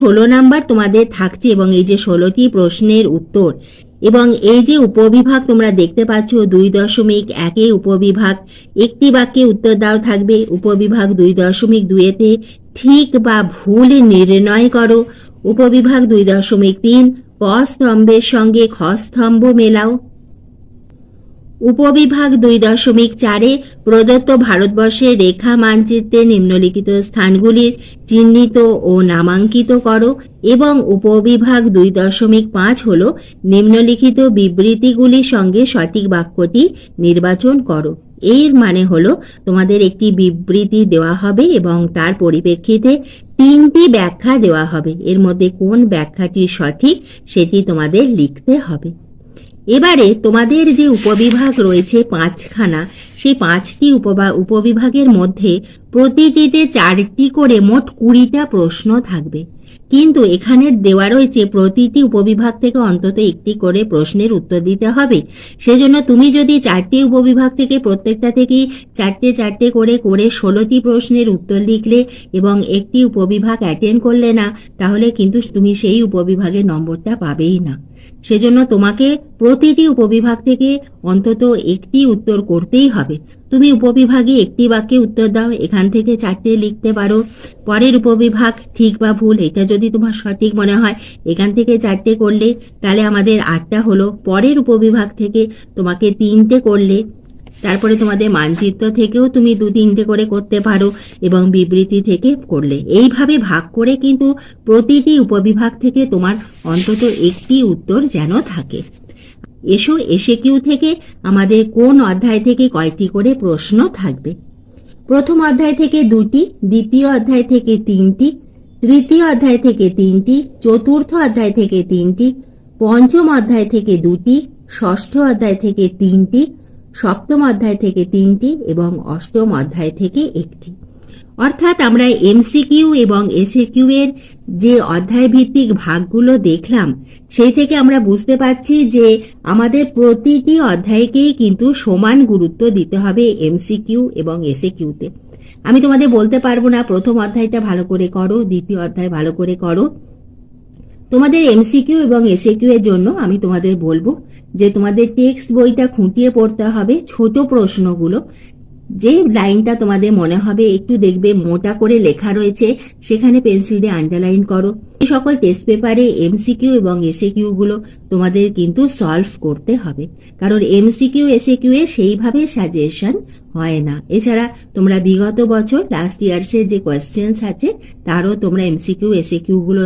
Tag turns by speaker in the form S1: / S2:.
S1: 16 number তোমাদের থাকছে এবং এই যে 16টি প্রশ্নের উত্তর এবং এই যে উপবিভাগ তোমরা দেখতে পাচ্ছ 2.1 উপবিভাগ একটি বাক্যে উত্তর দাও থাকবে। উপবিভাগ 2.2 ঠিক বা ভুল নির্ণয় করো। উপবিভাগ 2.3 ক স্তম্ভের সঙ্গে খ স্তম্ভ মেলাও। উপবিভাগ 2.4 প্রদত্ত ভারতবর্ষের রেখা মানচিত্রে নিম্নলিখিত স্থানগুলির চিহ্নিত ও নামাঙ্কিত করো এবং উপবিভাগ 2.5 হল নিম্নলিখিত বিবৃতিগুলির সঙ্গে সঠিক বাক্যটি নির্বাচন করো। এর মানে হলো তোমাদের একটি বিবৃতি দেওয়া হবে এবং তার পরিপ্রেক্ষিতে 3টি ব্যাখ্যা দেওয়া হবে। এর মধ্যে কোন ব্যাখ্যাটি সঠিক সেটি তোমাদের লিখতে হবে। এবারে তোমাদের যে উপবিভাগ রয়েছে 5খানা, সেই 5টি উপবিভাগের মধ্যে প্রতিটিতে 4টি করে মোট 20টা প্রশ্ন থাকবে। কিন্তু এখানে দেওয়া রয়েছে প্রতিটি উপবিভাগ থেকে অন্তত একটি করে প্রশ্নের উত্তর দিতে হবে। সেজন্য তুমি যদি 4টি উপবিভাগ থেকে প্রত্যেকটা থেকেই 4টে করে 16টি প্রশ্নের উত্তর লিখলে এবং একটি উপবিভাগ অ্যাটেন্ড করলে না, তাহলে কিন্তু তুমি সেই উপবিভাগের নম্বরটা পাবেই না। সেজন্য তোমাকে প্রতিটি উপবিভাগ থেকে অন্তত একটি উত্তর করতেই হবে। তুমি উপবিভাগে একটি বাক্যে উত্তর দাও, এখান থেকে 4টে লিখতে পারো। পরের উপবিভাগ ঠিক বা ভুল, এটা যদি তোমার সঠিক মনে হয় এখান থেকে 4টে করলে তাহলে আমাদের 8টা হলো। পরের উপবিভাগ থেকে তোমাকে 3টে করলে, তারপরে তোমাদের মানচিত্র থেকেও তুমি 2-3টে করে করতে পারো এবং বিবৃতি থেকে করলে। এইভাবে ভাগ করে কিন্তু প্রতিটি উপবিভাগ থেকে তোমার অন্তত একটি উত্তর যেন থাকে। এসো এসএকিউ থেকে আমাদের কোন অধ্যায় থেকে কয়টি করে প্রশ্ন থাকবে। প্রথম অধ্যায় থেকে 2টি, দ্বিতীয় অধ্যায় থেকে 3টি, তৃতীয় অধ্যায় থেকে 3টি, চতুর্থ অধ্যায় থেকে 3টি, পঞ্চম অধ্যায় থেকে 2টি, ষষ্ঠ অধ্যায় থেকে 3টি, সপ্তম অধ্যায় থেকে 3টি এবং অষ্টম অধ্যায় থেকে 1টি। অর্থাৎ আমরা এমসিকিউ এবং এসএকিউ এর যে অধ্যায় ভিত্তিক ভাগগুলো দেখলাম সেই থেকে আমরা বুঝতে পারছি যে আমাদের প্রতিটি অধ্যায়কেই কিন্তু সমান গুরুত্ব দিতে হবে এমসিকিউ এবং এসএকিউতে। আমি তোমাদের বলতে পারবো না প্রথম অধ্যায়টা ভালো করে করো, দ্বিতীয় অধ্যায় ভালো করে করো। তোমাদের এমসিকিউ এবং এসএকিউ এর জন্য আমি তোমাদের বলবো যে তোমাদের টেক্সট বইটা খুঁটিয়ে পড়তে হবে। ছোট প্রশ্নগুলো, যে লাইনটা তোমাদের মনে হবে একটু দেখবে মোটা করে লেখা রয়েছে, সেখানে পেন্সিল দিয়ে আন্ডারলাইন করো। এই সকল টেস্ট পেপারে এমসিকিউ এবং এসএকিউ গুলো তোমাদের কিন্তু সলভ করতে হবে, কারণ এমসিকিউ এসএকিউ এ সেইভাবে সাজেশন হয় না। এছাড়া তোমরা বিগত বছর লাস্ট ইয়ার্সের যে কোয়েশ্চেন্স আছে তারও তোমরা এমসিকিউ এসএকিউ গুলো